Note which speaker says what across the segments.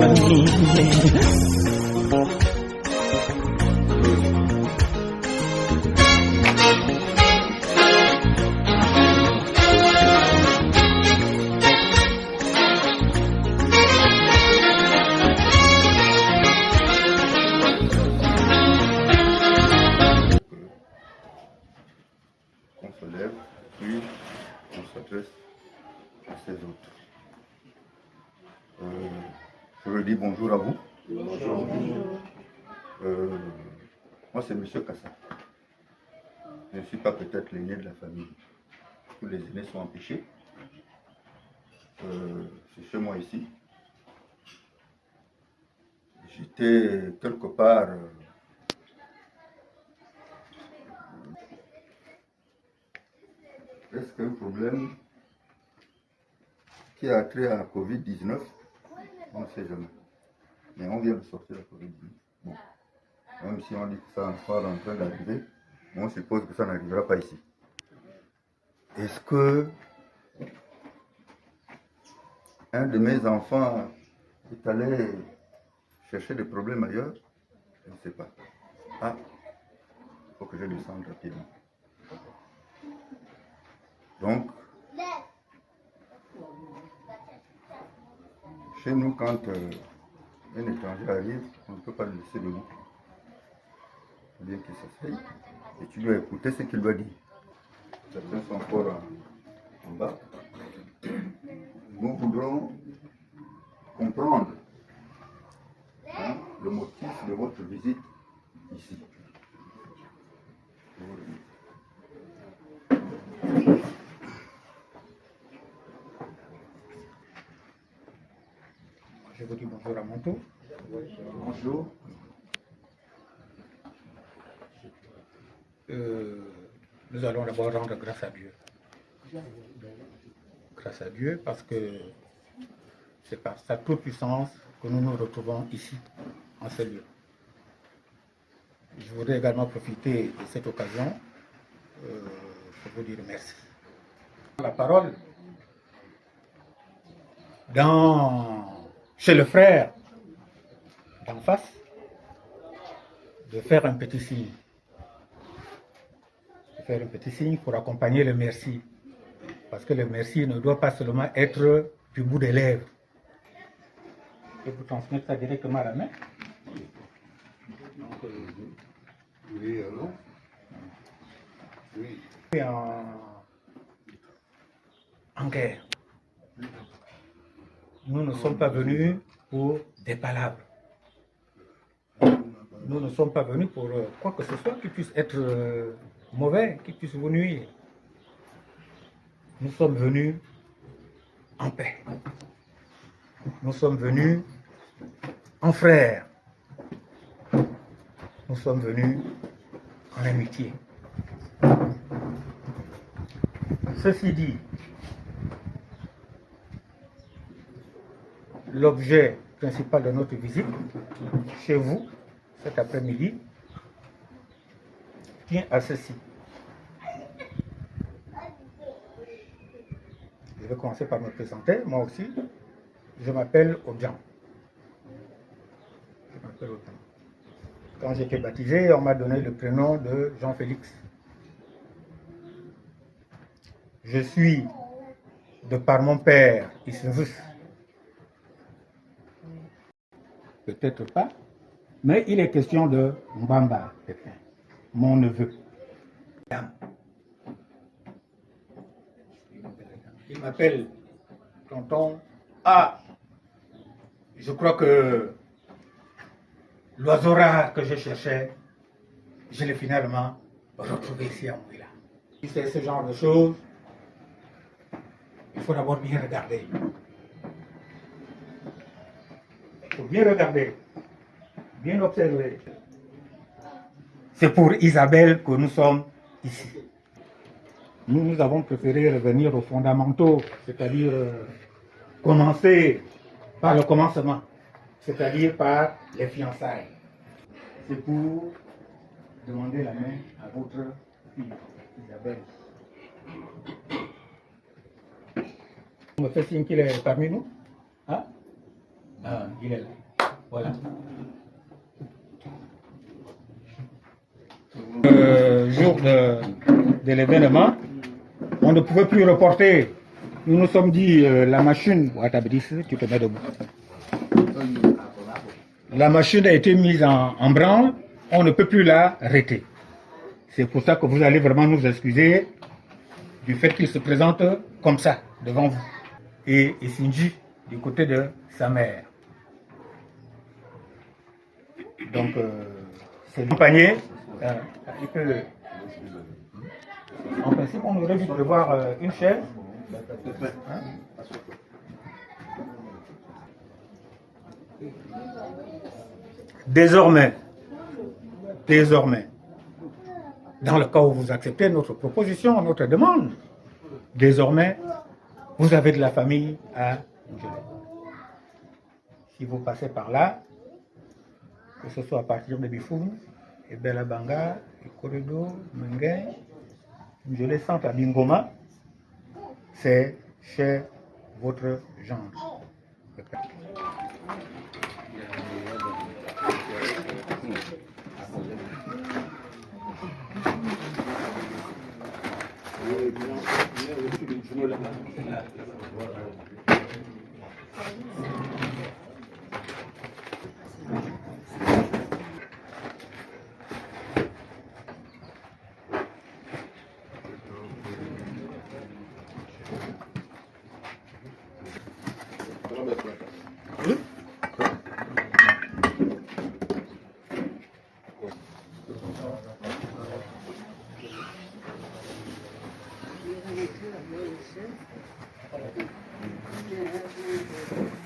Speaker 1: On se lève, puis on s'adresse à ces autres. Je veux dire bonjour à vous. Bonjour. Moi, c'est M. Kassa. Je ne suis pas peut-être l'aîné de la famille. Tous les aînés sont empêchés. C'est chez moi ici. J'étais quelque part... Est-ce qu'un problème qui a trait à Covid-19, on ne sait jamais. Mais on vient de sortir la Covid-19. Bon. Même si on dit que ça n'est pas en train d'arriver, on suppose que ça n'arrivera pas ici. Est-ce que un de mes enfants est allé chercher des problèmes ailleurs? Je ne sais pas. Ah, il faut que je descende rapidement. Donc, chez nous, quand un étranger arrive, on ne peut pas le laisser debout. Il faut bien qu'il s'asseye et tu dois écouter ce qu'il doit dire. Certains sont encore en bas. Nous voudrons comprendre le motif de votre visite ici.
Speaker 2: Je vous dis bonjour à mon tour.
Speaker 1: Bonjour.
Speaker 2: Nous allons d'abord rendre grâce à Dieu. Grâce à Dieu parce que c'est par sa toute puissance que nous nous retrouvons ici, en ce lieu. Je voudrais également profiter de cette occasion pour vous dire merci. La parole chez le frère d'en face, de faire un petit signe. De faire un petit signe pour accompagner le merci. Parce que le merci ne doit pas seulement être du bout des lèvres. Et vous transmettre ça directement à la main. Donc,
Speaker 1: oui, alors? Oui.
Speaker 2: En guerre. Nous ne sommes pas venus pour des palabres. Nous ne sommes pas venus pour quoi que ce soit qui puisse être mauvais, qui puisse vous nuire. Nous sommes venus en paix. Nous sommes venus en frères. Nous sommes venus en amitié. Ceci dit, l'objet principal de notre visite chez vous cet après-midi tient à ceci. Je vais commencer par me présenter, moi aussi. Je m'appelle Odjan. Quand j'étais baptisé, on m'a donné le prénom de Jean-Félix. Je suis, de par mon père, Issenzus. Peut-être pas, mais il est question de Mbamba, mon neveu. Il m'appelle tonton. Ah, je crois que l'oiseau rare que je cherchais, je l'ai finalement retrouvé ici à Mouila. Si c'est ce genre de choses, il faut d'abord bien regarder. Il faut bien regarder, bien observer. C'est pour Isabelle que nous sommes ici. Nous avons préféré revenir aux fondamentaux, c'est-à-dire commencer par le commencement, c'est-à-dire par les fiançailles. C'est pour demander la main à votre fille, Isabelle. On me fait signe qu'il est parmi nous. Hein? Ah, il est là. Voilà. Jour de l'événement, on ne pouvait plus reporter. Nous nous sommes dit, la machine, tu te mets debout. La machine a été mise en branle, on ne peut plus l'arrêter. C'est pour ça que vous allez vraiment nous excuser du fait qu'il se présente comme ça, devant vous. Et Sinji, du côté de sa mère. Donc, c'est accompagné. En principe, on aurait dû prévoir une chaise. Hein? Désormais, dans le cas où vous acceptez notre proposition, notre demande, désormais, vous avez de la famille à Njolé. Si vous passez par là, que ce soit à partir de Bifoun, et Belabanga, et Koredo, Mengen, Njolé Centre à Bingoma, c'est chez votre gendre.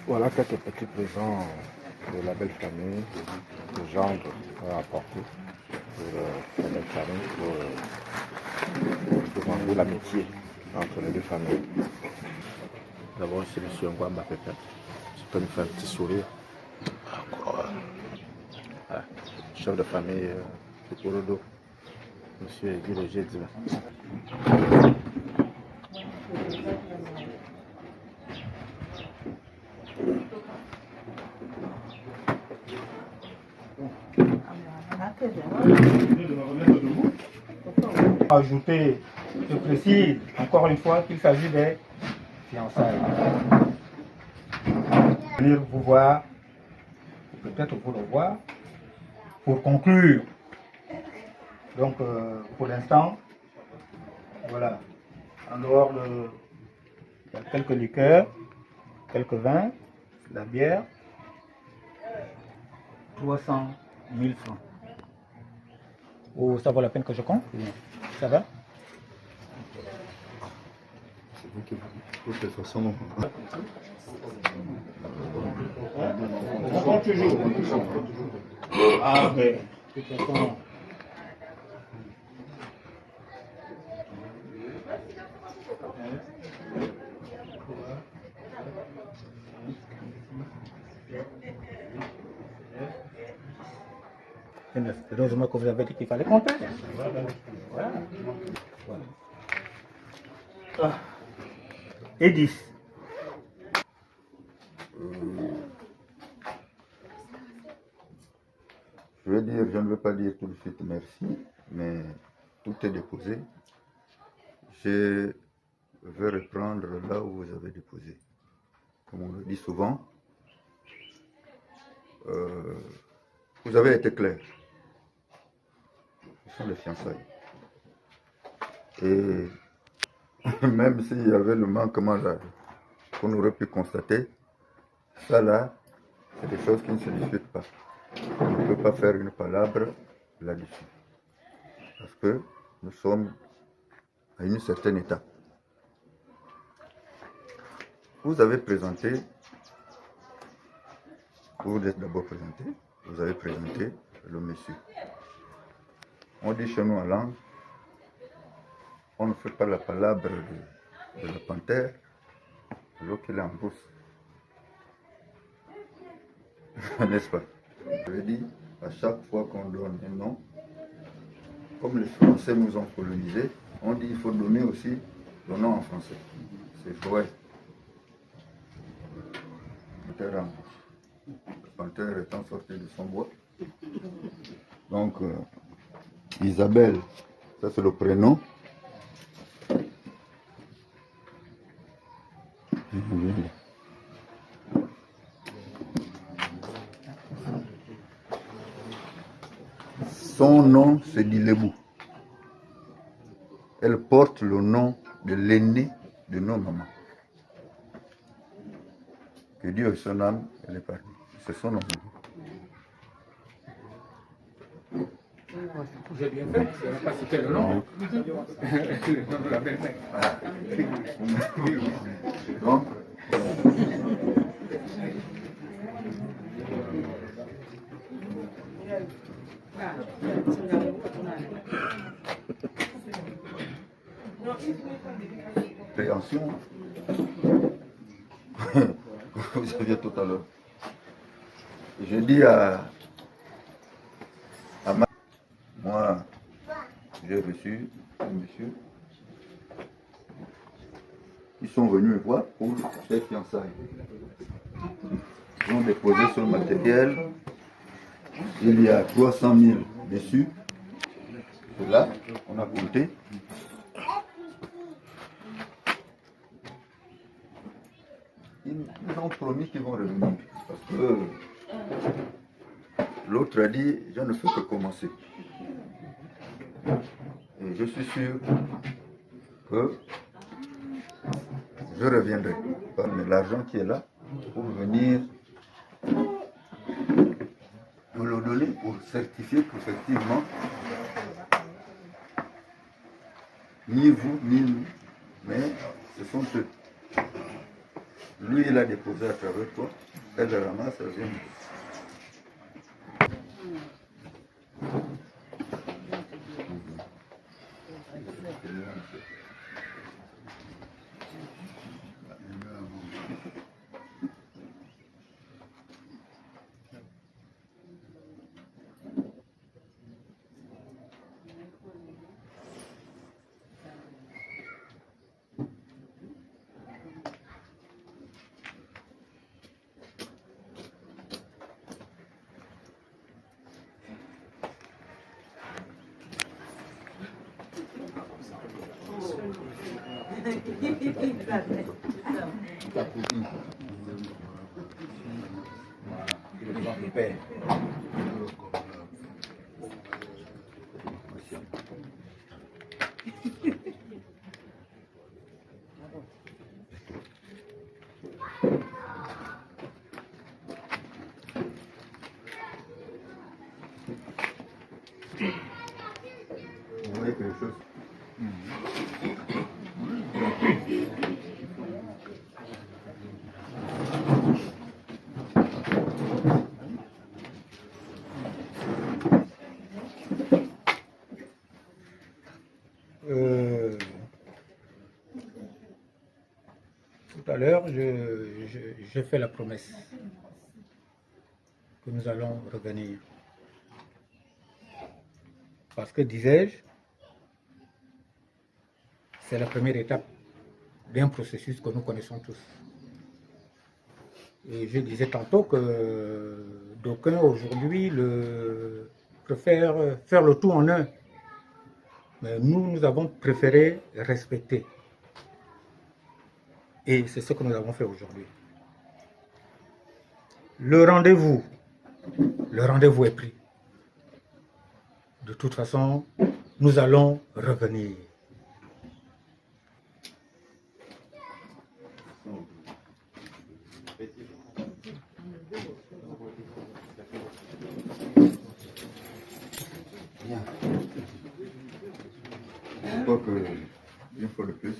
Speaker 3: Voilà quelques petits présents de la belle famille, de gendre à apporter pour la belle famille, pour demander l'amitié entre les deux familles. D'abord, c'est M. Ngwamba Pépé. Je peux me faire un petit sourire. Voilà. Chef de famille de Korodo, M. Guy Roger Divin.
Speaker 2: Ajouter, je précise encore une fois qu'il s'agit des fiançailles. Venir vous voir, peut-être vous revoir, pour conclure. Donc, pour l'instant, voilà, en dehors de il y a quelques liqueurs, quelques vins, la bière, 300 000 francs. Oh, ça vaut la peine que je compte? Ça va?
Speaker 1: C'est vous qui vous dites. De toute façon,
Speaker 2: On compte toujours. Ah, mais de toute façon. Heureusement que vous avez dit qu'il fallait compter. Voilà. Voilà. Ah. Et 10.
Speaker 1: je vais dire, je ne veux pas dire tout de suite merci, mais tout est déposé. Je vais reprendre là où vous avez déposé. Comme on le dit souvent, vous avez été clair. Ce sont les fiançailles. Et même s'il y avait le manquement là qu'on aurait pu constater, ça là, c'est des choses qui ne se discutent pas. On ne peut pas faire une palabre là-dessus. Parce que nous sommes à une certaine étape. Vous avez présenté, vous vous êtes d'abord présenté, vous avez présenté le monsieur. On dit chez nous en langue, on ne fait pas la palabre de la panthère alors qu'il est en brousse. N'est-ce pas? Je l'ai dit, à chaque fois qu'on donne un nom, comme les Français nous ont colonisés, on dit qu'il faut donner aussi le nom en français. C'est vrai. le panthère étant sorti de son bois. Donc, Isabelle, ça c'est le prénom. Son nom, c'est Dilebou. Elle porte le nom de l'aîné de nos mamans. Que Dieu ait son âme, elle est partie. C'est son nom.
Speaker 2: J'ai bien fait, je n'ai pas cité le nom. Le nom de la belle-mère.
Speaker 1: Donc, préhension, vous aviez tout à l'heure. Je dis à moi, j'ai reçu un monsieur qui sont venus me voir pour les fiançailles. Ils ont déposé sur le matériel. Il y a 300 000 dessus. C'est là, on a compté. Ils ont promis qu'ils vont revenir. Parce que l'autre a dit, je ne fais que commencer. Et je suis sûr que je reviendrai. Mais l'argent qui est là, pour venir me le donner pour certifier qu'effectivement, ni vous, ni nous, mais ce sont eux. Lui, il a déposé à travers toi, elle le ramasse, elle vient. Vous voyez quelque chose?
Speaker 2: Tout à l'heure, j'ai fait la promesse que nous allons revenir. Parce que, disais-je, c'est la première étape d'un processus que nous connaissons tous. Et je disais tantôt que d'aucuns aujourd'hui préfèrent faire le tout en un. Mais nous avons préféré respecter. Et c'est ce que nous avons fait aujourd'hui. Le rendez-vous est pris. De toute façon, nous allons revenir.
Speaker 1: Bien. Je crois que, une fois de plus,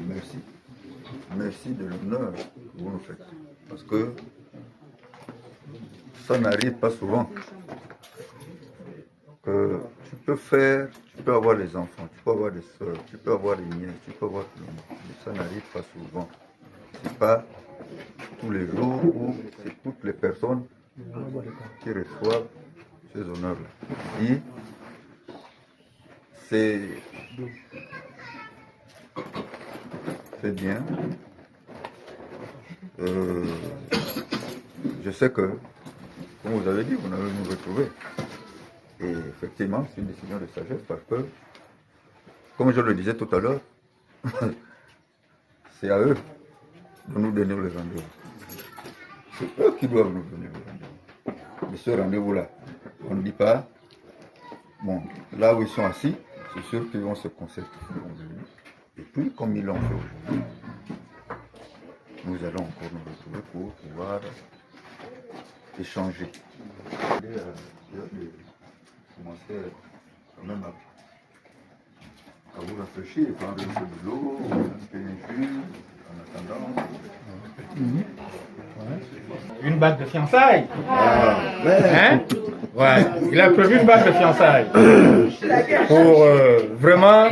Speaker 1: merci. Merci de l'honneur que vous nous faites. Parce que ça n'arrive pas souvent. Que tu peux avoir des enfants, tu peux avoir des soeurs, tu peux avoir des nièces, tu peux avoir tout le monde. Mais ça n'arrive pas souvent. C'est pas tous les jours où c'est toutes les personnes qui reçoivent ces honneurs-là. Et c'est bien. je sais que, comme vous avez dit, vous allez nous retrouver. Et effectivement, c'est une décision de sagesse parce que, comme je le disais tout à l'heure, c'est à eux de nous donner le rendez-vous. C'est eux qui doivent nous donner le rendez-vous. Et ce rendez-vous-là, on ne dit pas, bon, là où ils sont assis, c'est sûr qu'ils vont se concerter. Et puis, comme ils l'ont fait aujourd'hui, nous allons encore nous retrouver pour pouvoir échanger. Commencer quand même à vous réfléchir, prendre un peu de l'eau, un peu de jus, en attendant.
Speaker 2: Une bague de fiançailles.
Speaker 1: Ouais.
Speaker 2: Hein? Ouais. Il a prévu une bague de fiançailles pour vraiment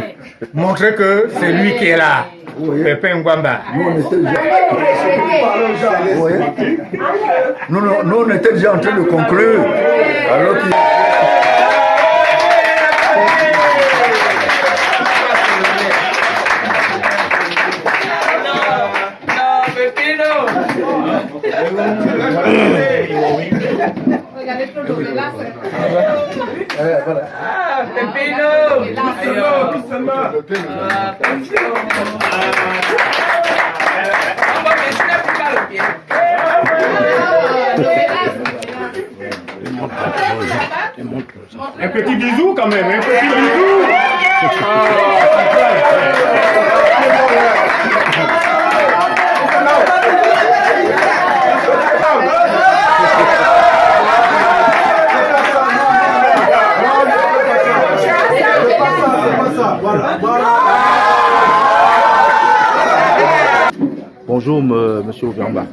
Speaker 2: montrer que c'est lui qui est là. Pépin Ngwamba.
Speaker 1: Nous, on était déjà en train de conclure. Alors qu'il...
Speaker 4: Regardez todo lo que él hace.
Speaker 5: Pepino!
Speaker 2: Un petit bisou quand même, un petit bisou.
Speaker 3: Bonjour, monsieur Obiamba.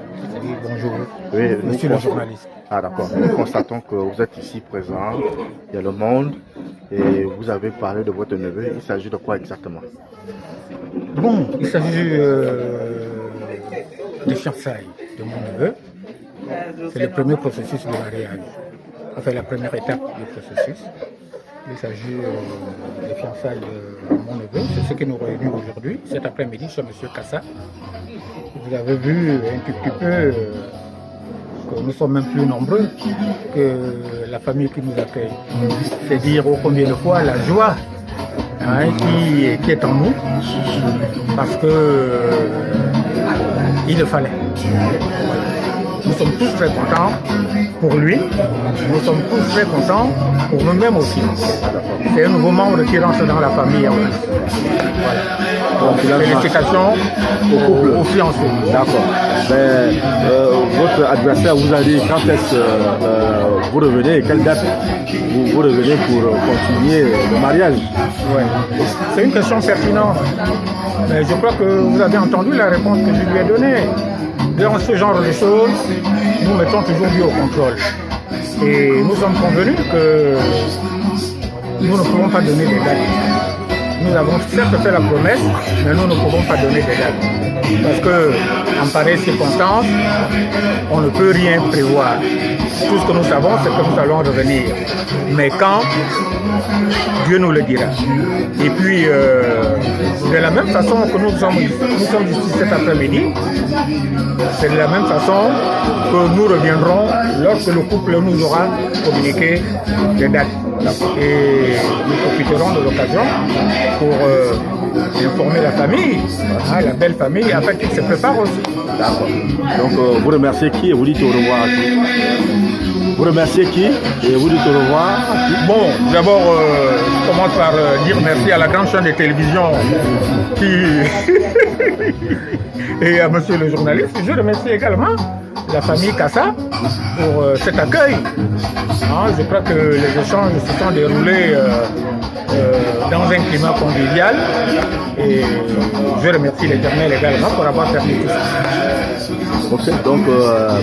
Speaker 2: Oui, bonjour.
Speaker 3: Oui,
Speaker 2: Monsieur le journaliste.
Speaker 3: Ah d'accord. Nous constatons que vous êtes ici présent, il y a le monde, et vous avez parlé de votre neveu. Il s'agit de quoi exactement?
Speaker 2: Bon, il s'agit des fiançailles de mon neveu. C'est le premier processus de mariage. Enfin, la première étape du processus. Il s'agit des fiançailles de mon neveu. C'est ce qui nous réunit aujourd'hui, cet après-midi, chez M. Kassa. Vous avez vu un tout petit peu que nous sommes même plus nombreux que la famille qui nous accueille. C'est dire ô combien de fois la joie qui est en nous, parce que il le fallait. Nous sommes tous très contents pour lui, nous sommes tous très contents pour nous-mêmes aussi. C'est un nouveau membre qui rentre dans la famille en plus. Voilà. Donc, félicitations aux fiancés.
Speaker 3: D'accord. Mais votre adversaire vous a dit quand est-ce que vous revenez, quelle date vous revenez pour continuer le mariage?
Speaker 2: Ouais. C'est une question pertinente. Mais je crois que vous avez entendu la réponse que je lui ai donnée. Dans ce genre de choses, nous mettons toujours Dieu au contrôle. Et nous sommes convenus que nous ne pouvons pas donner des dates. Nous avons certes fait la promesse, mais nous ne pouvons pas donner des dates. Parce que, en pareille circonstance, on ne peut rien prévoir. Tout ce que nous savons, c'est que nous allons revenir. Mais quand, Dieu nous le dira. Et puis, de la même façon que nous sommes ici cet après-midi, c'est de la même façon que nous reviendrons lorsque le couple nous aura communiqué des dates. Et nous profiterons de l'occasion pour informer la famille, la belle famille, afin qu'ils se préparent aussi.
Speaker 3: D'accord. Donc vous remerciez qui et vous dites au revoir à qui? Vous remerciez qui et vous dites au revoir à qui?
Speaker 2: Bon, d'abord, je commence par dire merci à la grande chaîne de télévision et à monsieur le journaliste. Je remercie également la famille Kassa pour cet accueil. Je crois que les échanges se sont déroulés dans un climat convivial et je remercie l'Éternel également pour avoir permis tout ça.
Speaker 3: Ok, donc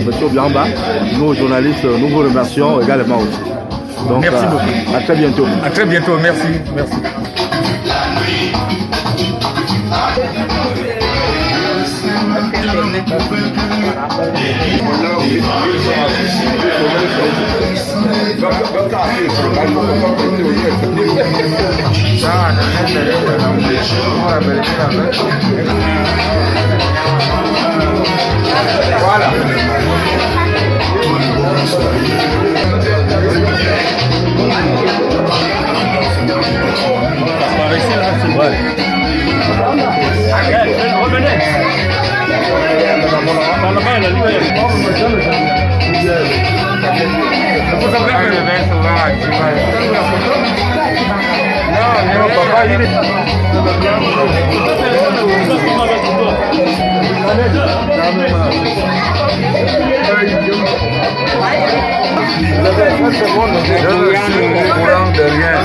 Speaker 3: monsieur Obiamba, nous journalistes, nous vous remercions également aussi. Donc,
Speaker 2: merci beaucoup.
Speaker 3: À très bientôt.
Speaker 2: À très bientôt, merci. Merci. Ah, Voilà.
Speaker 3: Par ici, là, c'est vrai.
Speaker 2: Revenez.
Speaker 3: Dans la main, la lumière.
Speaker 2: Vous avez fait le vin sauvage. Non, papa, il
Speaker 1: courant de rien.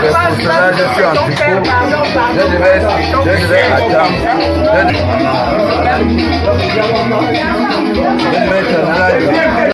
Speaker 1: C'est pour cela que je suis en tricot. Je devais attendre. Je vais mettre en live.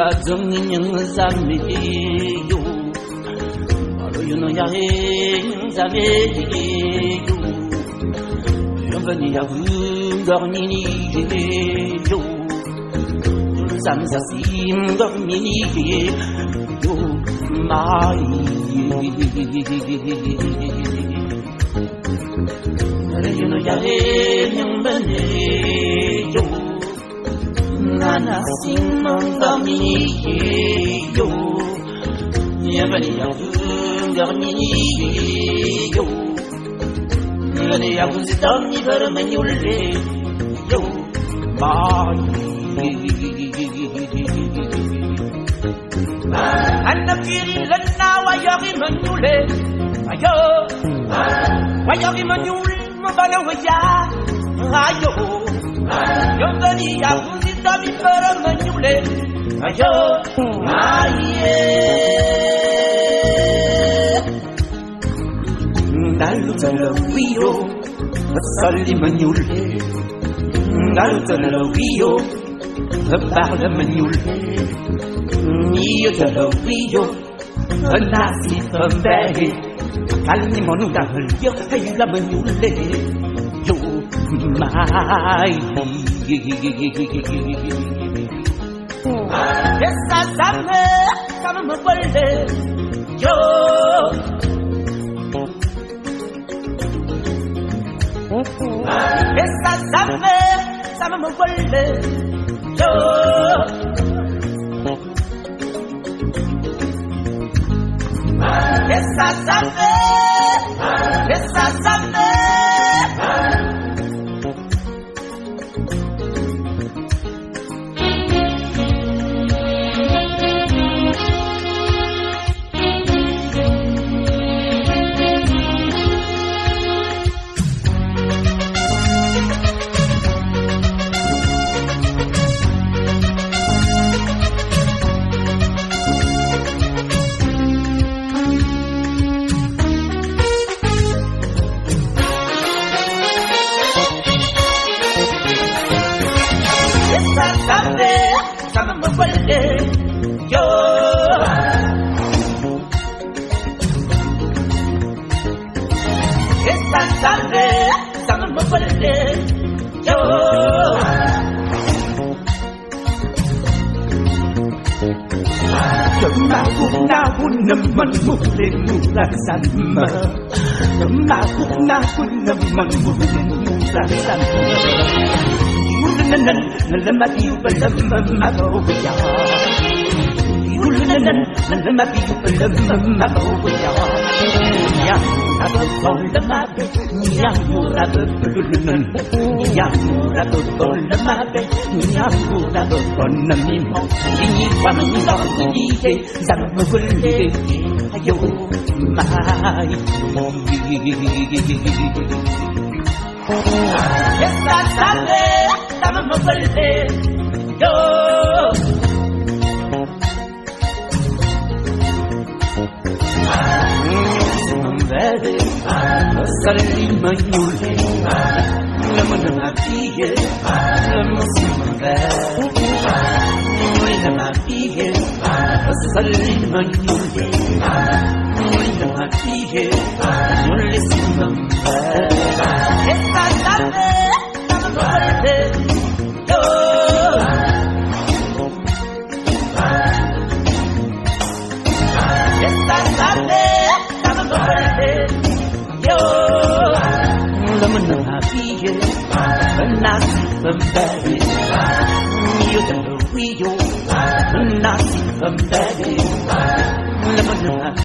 Speaker 5: 가정인 자매요 바로 야행 자매요 연분이야 흥거니니요 삼사심 거니니요 마이 나는 야행 연분이요 Nana simon dominiyo Yabani yavun garminiyo Yabani yavun zidami vermenyule Yo Mayi Anna firi lana wayari menyule Ayo Wayari menyule Mbana waya Ayo Yabani yavun Dami para menyule, ayo, aye. Nalu talawiyo, asali menyule. Nalu talawiyo, parle menyule. Niyo talawiyo, nasi pembeli. Kalni monu dahliyo, ayla menyule. Yo, mai. Esa same me vuelve yo. Esa same me vuelve yo. Esa same Sama me vuelve yo. Esta tarde, sama me vuelve yo. Kemana pun nemen mulai mulai sama. Kemana pun nemen mulai mulai sama. Nalamati balam magoya. Nasi pembeli,